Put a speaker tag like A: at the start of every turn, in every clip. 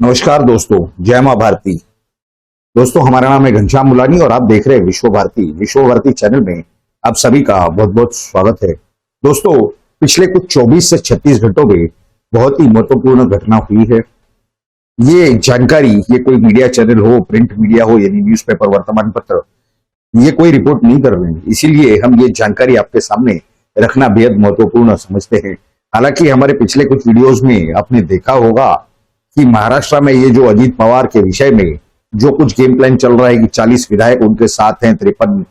A: नमस्कार दोस्तों, जय मां भारती। दोस्तों, हमारा नाम है घनश्याम मुलानी और आप देख रहे हैं विश्व भारती चैनल में आप सभी का बहुत बहुत स्वागत है। दोस्तों, पिछले कुछ 24 से 36 घंटों में बहुत ही महत्वपूर्ण घटना हुई है। ये जानकारी, ये कोई मीडिया चैनल हो, प्रिंट मीडिया हो यानी न्यूज़पेपर, वर्तमान पत्र, ये कोई रिपोर्ट नहीं कर रहे हैं, इसीलिए हम ये जानकारी आपके सामने रखना बेहद महत्वपूर्ण समझते हैं। हालांकि हमारे पिछले कुछ वीडियोज में आपने देखा होगा कि महाराष्ट्र में ये जो अजीत पवार के विषय में जो कुछ गेम प्लान चल रहा है कि 40 विधायक उनके साथ हैं, 53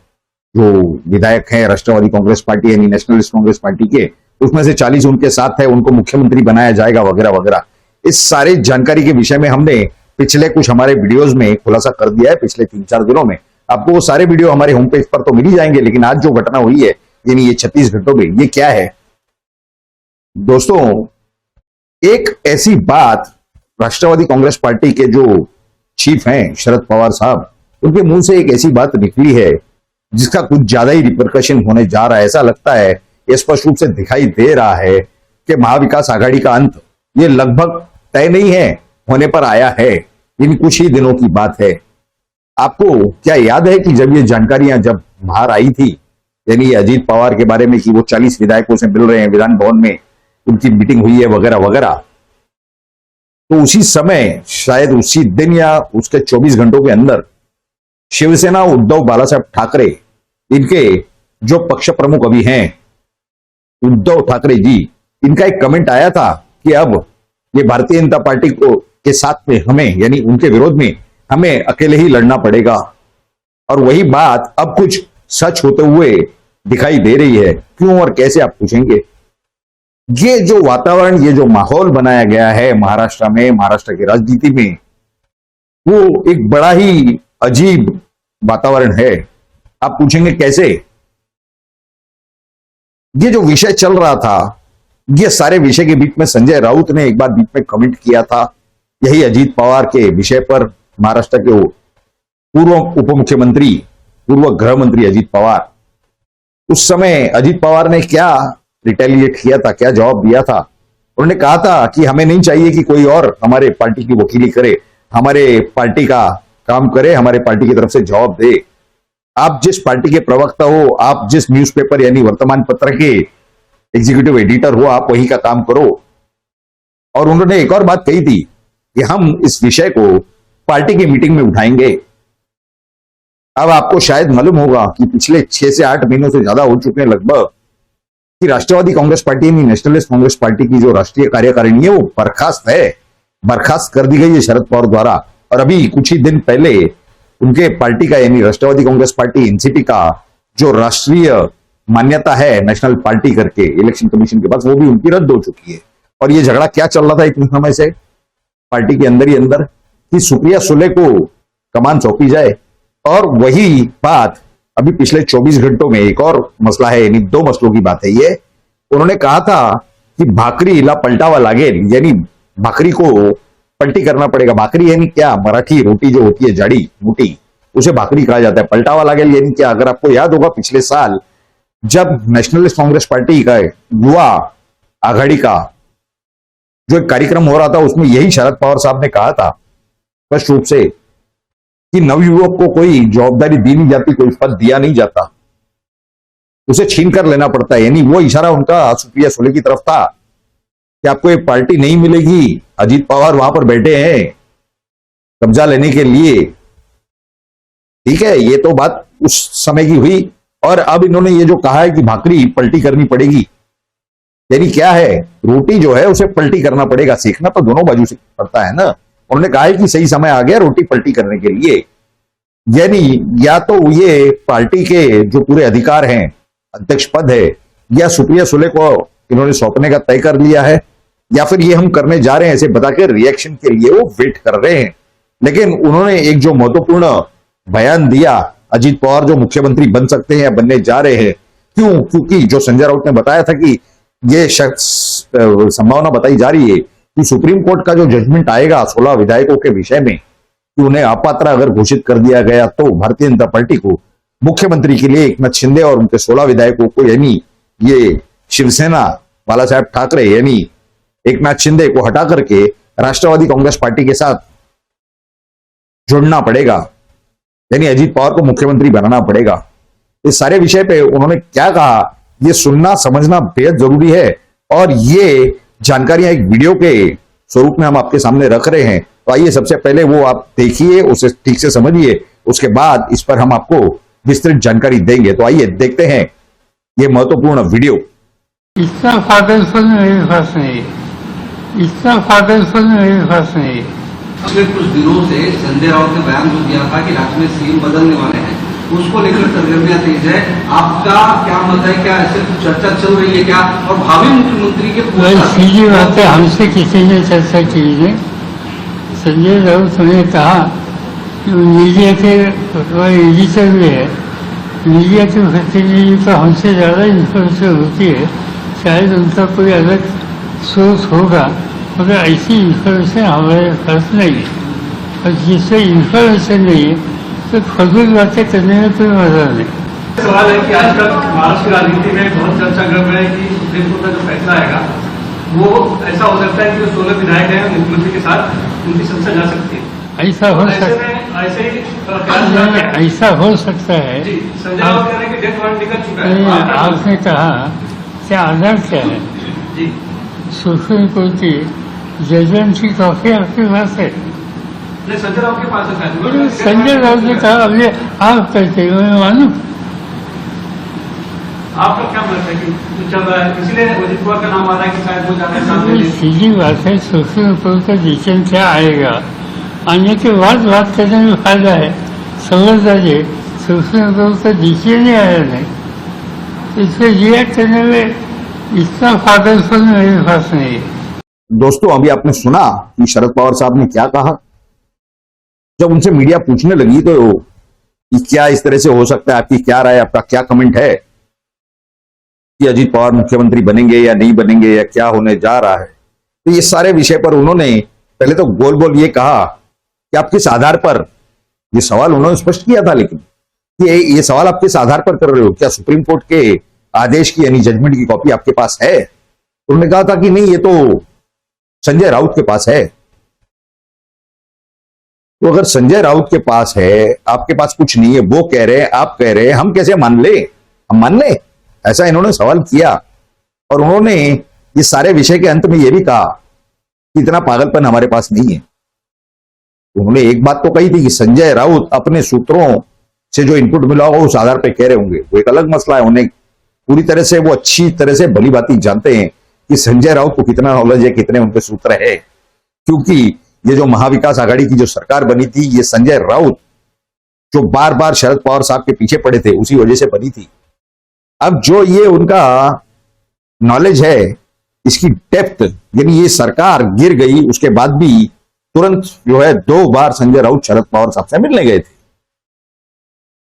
A: जो विधायक हैं राष्ट्रवादी कांग्रेस पार्टी यानी नेशनलिस्ट कांग्रेस पार्टी के, उसमें से 40 उनके साथ है, उनको मुख्यमंत्री बनाया जाएगा वगैरह वगैरह। इस सारे जानकारी के विषय में हमने पिछले कुछ हमारे वीडियोज में खुलासा कर दिया है। पिछले 3-4 दिनों में आपको वो सारे वीडियो हमारे होम पेज पर तो मिल ही जाएंगे, लेकिन आज जो घटना हुई है यानी ये 36 घंटों में, ये क्या है दोस्तों? एक ऐसी बात राष्ट्रवादी कांग्रेस पार्टी के जो चीफ हैं शरद पवार साहब, उनके मुंह से एक ऐसी बात निकली है जिसका कुछ ज्यादा ही रिपरकशन होने जा रहा है। ऐसा लगता है, यह स्पष्ट रूप से दिखाई दे रहा है कि महाविकास आघाड़ी का अंत ये लगभग तय नहीं है, होने पर आया है। इन कुछ ही दिनों की बात है। आपको क्या याद है कि जब ये जानकारियां जब बाहर आई थी, यानी अजीत पवार के बारे में कि वो 40 विधायकों से मिल रहे हैं, विधान भवन में उनकी मीटिंग हुई है वगैरह वगैरह, तो उसी समय शायद उसी दिन या उसके 24 घंटों के अंदर शिवसेना उद्धव बालासाहेब ठाकरे, इनके जो पक्ष प्रमुख अभी हैं उद्धव ठाकरे जी, इनका एक कमेंट आया था कि अब ये भारतीय जनता पार्टी को के साथ में हमें यानी उनके विरोध में हमें अकेले ही लड़ना पड़ेगा। और वही बात अब कुछ सच होते हुए दिखाई दे रही है। क्यों और कैसे, आप पूछेंगे। ये जो वातावरण, ये जो माहौल बनाया गया है महाराष्ट्र में, महाराष्ट्र की राजनीति में, वो एक बड़ा ही अजीब वातावरण है। आप पूछेंगे कैसे? ये जो विषय चल रहा था, ये सारे विषय के बीच में संजय राउत ने एक बार बीच में कमेंट किया था, यही अजीत पवार के विषय पर। महाराष्ट्र के पूर्व उप मुख्यमंत्री, पूर्व गृह मंत्री अजीत पवार, उस समय अजीत पवार ने क्या रिटेलिएट किया था, क्या जवाब दिया था? उन्होंने कहा था कि हमें नहीं चाहिए कि कोई और हमारे पार्टी की वकीली करे, हमारे पार्टी का काम करे, हमारे पार्टी की तरफ से जवाब दे। आप जिस पार्टी के प्रवक्ता हो, आप जिस न्यूज़पेपर यानी वर्तमान पत्र के एग्जीक्यूटिव एडिटर हो, आप वही का काम करो। और उन्होंने एक और बात कही थी कि हम इस विषय को पार्टी की मीटिंग में उठाएंगे। अब आपको शायद मालूम होगा कि पिछले 6 से 8 महीनों से ज्यादा हो चुके हैं लगभग कि राष्ट्रवादी कांग्रेस पार्टी यानी नेशनलिस्ट कांग्रेस पार्टी की जो राष्ट्रीय कार्यकारिणी है वो बर्खास्त है, बर्खास्त कर दी गई है शरद पवार द्वारा। और अभी कुछ ही दिन पहले उनके पार्टी का यानी राष्ट्रवादी कांग्रेस पार्टी एनसीपी का जो राष्ट्रीय मान्यता है नेशनल पार्टी करके इलेक्शन कमीशन के पास, वो भी उनकी रद्द हो चुकी है। और ये झगड़ा क्या चल रहा था इतने समय से पार्टी के अंदर ही अंदर कि सुप्रिया सुले को कमान सौंपी जाए। और वही बात अभी पिछले 24 घंटों में एक और मसला है, यानी 2 मसलों की बात है ये। उन्होंने कहा था कि भाकरी इला पलटावा लागेल, यानी भाकरी को पलटी करना पड़ेगा। भाकरी यानी क्या? मराठी रोटी जो होती है जाड़ी मोटी, उसे भाकरी कहा जाता है। पलटावा लागेल यानी क्या? अगर आपको याद होगा पिछले साल जब नेशनलिस्ट कांग्रेस पार्टी का युवा आघाड़ी का जो एक कार्यक्रम हो रहा था, उसमें यही शरद पवार साहब ने कहा था स्पष्ट रूप से कि नवयुवक को कोई जवाबदारी दी नहीं जाती, कोई पद दिया नहीं जाता, उसे छीन कर लेना पड़ता है। यानी वो इशारा उनका सुप्रिया सुले की तरफ था कि आपको एक पार्टी नहीं मिलेगी, अजीत पवार वहां पर बैठे हैं कब्जा लेने के लिए। ठीक है, ये तो बात उस समय की हुई। और अब इन्होंने ये जो कहा है कि भाकरी पलटी करनी पड़ेगी, यानी क्या है? रोटी जो है उसे पलटी करना पड़ेगा। सीखना तो दोनों बाजू से पड़ता है ना। उन्होंने कहा है कि सही समय आ गया रोटी पलटी करने के लिए। यानी या तो ये पार्टी के जो पूरे अधिकार हैं, अध्यक्ष पद है, या सुप्रिया सुले को इन्होंने सौंपने का तय कर लिया है, या फिर ये हम करने जा रहे हैं ऐसे बताकर रिएक्शन के लिए वो वेट कर रहे हैं। लेकिन उन्होंने एक जो महत्वपूर्ण बयान दिया, अजीत पवार जो मुख्यमंत्री बन सकते हैं या बनने जा रहे हैं। क्यों? क्योंकि जो संजय राउत ने बताया था कि ये संभावना बताई जा रही है कि सुप्रीम कोर्ट का जो जजमेंट आएगा 16 विधायकों के विषय में कि उन्हें अपात्र अगर घोषित कर दिया गया तो भारतीय जनता पार्टी को मुख्यमंत्री के लिए एकनाथ शिंदे और उनके 16 विधायकों को, यानी ये शिवसेना बाला साहेब ठाकरे यानी एकनाथ शिंदे को हटा करके राष्ट्रवादी कांग्रेस पार्टी के साथ जुड़ना पड़ेगा, यानी अजीत पवार को मुख्यमंत्री बनाना पड़ेगा। इस सारे विषय पे उन्होंने क्या कहा, ये सुनना समझना बेहद जरूरी है और ये जानकारियां एक वीडियो के स्वरूप में हम आपके सामने रख रहे हैं। तो आइए सबसे पहले वो आप देखिए, उसे ठीक से समझिए, उसके बाद इस पर हम आपको विस्तृत जानकारी देंगे। तो आइए देखते हैं ये महत्वपूर्ण वीडियो।
B: इतना पागलपन मेरे पास नहीं है, इतना पागलपन मेरे पास नहीं है।
C: पिछले कुछ दिनों से संजय राउत ने बयान जो दिया था कि राज्य में सीएम बदलने वाले हैं, उसको लेकर सरगर्मियां तेज है। आपका क्या मत है, क्या ऐसे कुछ चर्चा चल रही है क्या? और भावी मुख्यमंत्री के
B: सीधी बात है, हमसे किसी ने चर्चा की नहीं। संजय राउत ने कहा कि मीडिया के एडिटर भी है, मीडिया के प्रतिनिधि तो हमसे ज़्यादा इन्फॉर्मेशन होती है, शायद उनका कोई अलग सोर्स होगा, मगर ऐसी इन्फॉर्मेशन हमारे पास नहीं है। और जिससे इन्फॉर्मेशन नहीं है तो फजूल बातें करने में कोई मजा नहीं।
D: सवाल है कि आजकल महाराष्ट्र की राजनीति में बहुत चर्चा कर रहे हैं कि सुप्रीम कोर्ट का जो फैसला आएगा वो ऐसा हो सकता है कि जो 16 विधायक हैं मुख्यमंत्री के साथ उनकी संसद जा सकती है।
B: ऐसा हो सकता है, ऐसा हो सकता है।
D: संजय राउत कह रहे हैं कि डेथ वारंट निकल चुका है।
B: आपने कहा क्या आधार क्या है?
D: जी,
B: सुप्रीम कोर्ट की जजमेंट की कॉपी आपके पास है?
D: संजय राउत के पास है।
B: संजय राउत ने कहा अभी आप कहते हो, मैं मानू।
D: आपका क्या मत है कि चल रहा है, इसीलिए अजीत पवार का नाम आ रहा है कि शायद वो ज्यादा सामने?
B: सीधी बात है, सुप्रीम कोर्ट का डिसीजन क्या आएगा, आने के बाद बात करने में फायदा है। समझ जाइए, सुप्रीम कोर्ट का डिसीजन ही आया नहीं, इस पर रिएक्ट करने में इतना पागलपन मेरे पास नहीं है।
A: दोस्तों, अभी आपने सुना कि शरद पवार साहब ने क्या कहा। जब उनसे मीडिया पूछने लगी तो कि क्या इस तरह से हो सकता है, आपकी क्या राय, आपका क्या कमेंट है कि अजीत पवार मुख्यमंत्री बनेंगे या नहीं बनेंगे या क्या होने जा रहा है, तो ये सारे विषय पर उन्होंने पहले तो गोल गोल ये कहा कि आप किस आधार पर, ये सवाल उन्होंने स्पष्ट किया था, लेकिन ये सवाल आप किस आधार पर कर रहे हो, क्या सुप्रीम कोर्ट के आदेश की यानी जजमेंट की कॉपी आपके पास है? उन्होंने कहा था कि नहीं, ये तो संजय राउत के पास है। तो अगर संजय राउत के पास है, आपके पास कुछ नहीं है, वो कह रहे हैं, आप कह रहे हैं, हम कैसे मान ले? हम मान ले? ऐसा इन्होंने सवाल किया। और उन्होंने ये सारे विषय के अंत में यह भी कहा कि इतना पागलपन हमारे पास नहीं है। उन्होंने एक बात तो कही थी कि संजय राउत अपने सूत्रों से जो इनपुट मिला होगा उस आधार पर कह रहे होंगे, वो एक अलग मसला है। उन्हें पूरी तरह से, वो अच्छी तरह से भली भांति जानते हैं कि संजय राउत को कितना नॉलेज है, कितने उनके सूत्र है, क्योंकि ये जो महाविकास आघाड़ी की जो सरकार बनी थी, ये संजय राउत जो बार बार शरद पवार साहब के पीछे पड़े थे उसी वजह से बनी थी। अब जो ये उनका नॉलेज है, इसकी डेप्थ, यानी ये सरकार गिर गई उसके बाद भी तुरंत जो है 2 बार संजय राउत शरद पवार साहब से मिलने गए थे।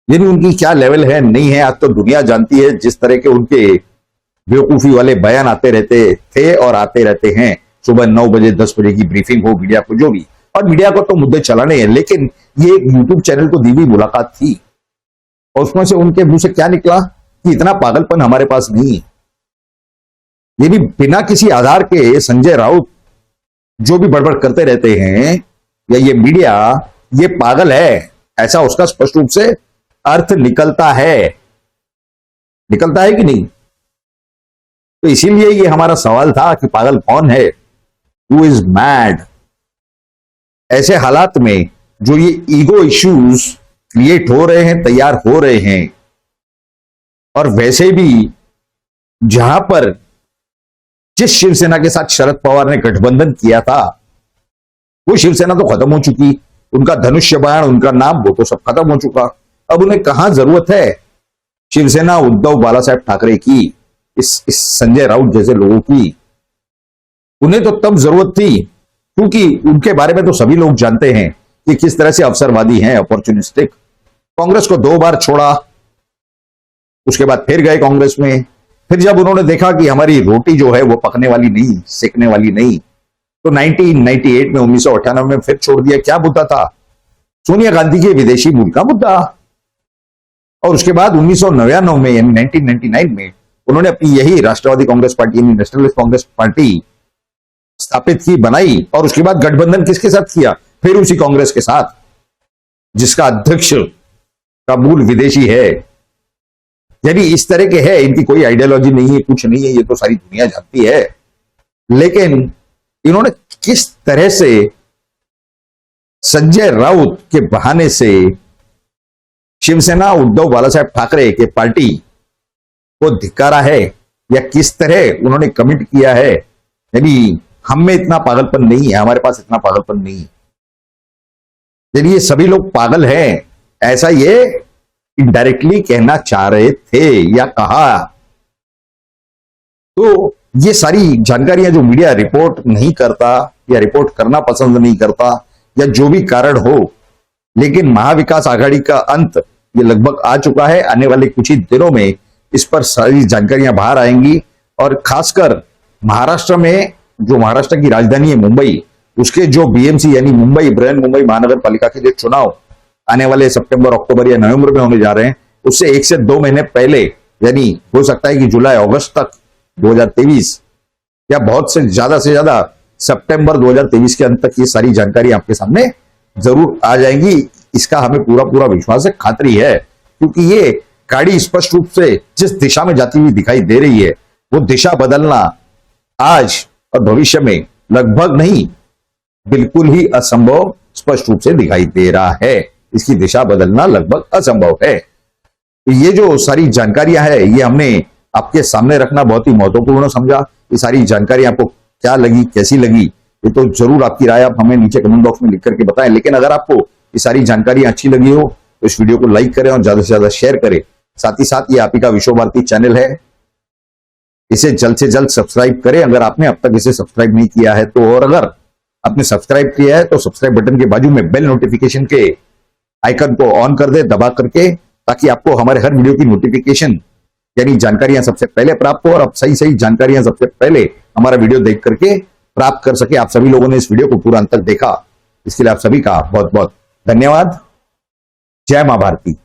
A: यानी उनकी क्या लेवल है नहीं है, आज तो दुनिया जानती है। जिस तरह के उनके बेवकूफी वाले बयान आते रहते थे और आते रहते हैं, सुबह 9 बजे 10 बजे की ब्रीफिंग हो मीडिया को, जो भी, और मीडिया को तो मुद्दे चलाने हैं, लेकिन ये एक यूट्यूब चैनल को दी हुई मुलाकात थी और उसमें से उनके मुंह से क्या निकला कि इतना पागलपन हमारे पास नहीं है। ये भी बिना किसी आधार के संजय राउत जो भी बड़बड़ करते रहते हैं या ये मीडिया, ये पागल है, ऐसा उसका स्पष्ट रूप से अर्थ निकलता है कि नहीं? तो इसीलिए ये हमारा सवाल था कि पागल कौन है, हु इज मैड। ऐसे हालात में जो ये ईगो इश्यूज क्रिएट हो रहे हैं, तैयार हो रहे हैं, और वैसे भी जहां पर जिस शिवसेना के साथ शरद पवार ने गठबंधन किया था वो शिवसेना तो खत्म हो चुकी, उनका धनुष्य बाण, उनका नाम, वो तो सब खत्म हो चुका। अब उन्हें कहां जरूरत है शिवसेना उद्धव बालासाहेब ठाकरे की, इस संजय राउत जैसे लोगों की? उन्हें तो तब जरूरत थी क्योंकि उनके बारे में तो सभी लोग जानते हैं कि किस तरह से अवसरवादी हैं, अपॉर्चुनिस्टिक। कांग्रेस को 2 बार छोड़ा, उसके बाद फिर गए कांग्रेस में। फिर जब उन्होंने देखा कि हमारी रोटी जो है वो पकने वाली नहीं, सेकने वाली नहीं, तो 1998 में 1998 में फिर छोड़ दिया। क्या मुद्दा था? सोनिया गांधी के विदेशी मूल का मुद्दा। और उसके बाद 1999 में, यानी 1999 में, उन्होंने अपनी यही राष्ट्रवादी कांग्रेस पार्टी यानी नेशनलिस्ट कांग्रेस पार्टी स्थापित की, बनाई, और उसके बाद गठबंधन किसके साथ किया? फिर उसी कांग्रेस के साथ, जिसका अध्यक्ष का मूल विदेशी है। यानी इस तरह के है, इनकी कोई आइडियोलॉजी नहीं है, कुछ नहीं है, ये तो सारी दुनिया जानती है। लेकिन इन्होंने किस तरह से संजय राउत के बहाने से शिवसेना उद्धव बालासाहेब ठाकरे के पार्टी को धिक्कारा है, या किस तरह उन्होंने कमिट किया है, यानी हम में इतना पागलपन नहीं है, हमारे पास इतना पागलपन नहीं है। यानी ये सभी लोग पागल हैं, ऐसा ये इनडायरेक्टली कहना चाह रहे थे या कहा। तो ये सारी जानकारियां जो मीडिया रिपोर्ट नहीं करता या रिपोर्ट करना पसंद नहीं करता, या जो भी कारण हो, लेकिन महाविकास आघाड़ी का अंत ये लगभग आ चुका है। आने वाले कुछ ही दिनों में इस पर सारी जानकारियां बाहर आएंगी, और खासकर महाराष्ट्र में, जो महाराष्ट्र की राजधानी है मुंबई, उसके जो बीएमसी यानी मुंबई बृहन मुंबई महानगर पालिका के जो चुनाव आने वाले सितंबर, अक्टूबर या नवंबर में होने जा रहे हैं, उससे 1 से 2 महीने पहले, यानी हो सकता है कि जुलाई अगस्त तक 2023 या बहुत से ज्यादा सितंबर 2023 के अंत तक ये सारी जानकारी आपके सामने जरूर आ जाएंगी। इसका हमें पूरा पूरा विश्वास है, खातरी है, क्योंकि ये गाड़ी स्पष्ट रूप से जिस दिशा में जाती हुई दिखाई दे रही है, वो दिशा बदलना आज और भविष्य में लगभग नहीं, बिल्कुल ही असंभव स्पष्ट रूप से दिखाई दे रहा है। इसकी दिशा बदलना लगभग असंभव है। तो ये जो सारी जानकारियां है, ये हमने आपके सामने रखना बहुत ही महत्वपूर्ण समझा। ये सारी जानकारी आपको क्या लगी, कैसी लगी, ये तो जरूर आपकी राय आप हमें नीचे कमेंट बॉक्स में लिख करके बताएं। लेकिन अगर आपको ये सारी जानकारी अच्छी लगी हो तो इस वीडियो को लाइक करें और ज्यादा से ज्यादा शेयर करें। साथ ही साथ ये आप ही का विश्व भारती चैनल है, इसे जल्द से जल्द सब्सक्राइब करें अगर आपने अब तक इसे सब्सक्राइब नहीं किया है तो। और अगर आपने सब्सक्राइब किया है तो सब्सक्राइब बटन के बाजू में बेल नोटिफिकेशन के आइकन को ऑन कर दे, दबा करके, ताकि आपको हमारे हर वीडियो की नोटिफिकेशन यानी जानकारियां सबसे पहले प्राप्त हो, और आप सही जानकारियां सबसे पहले हमारा वीडियो देख करके प्राप्त कर सके। आप सभी लोगों ने इस वीडियो को पूरा अंत तक देखा, इसके लिए आप सभी का बहुत बहुत धन्यवाद। जय मां भारती।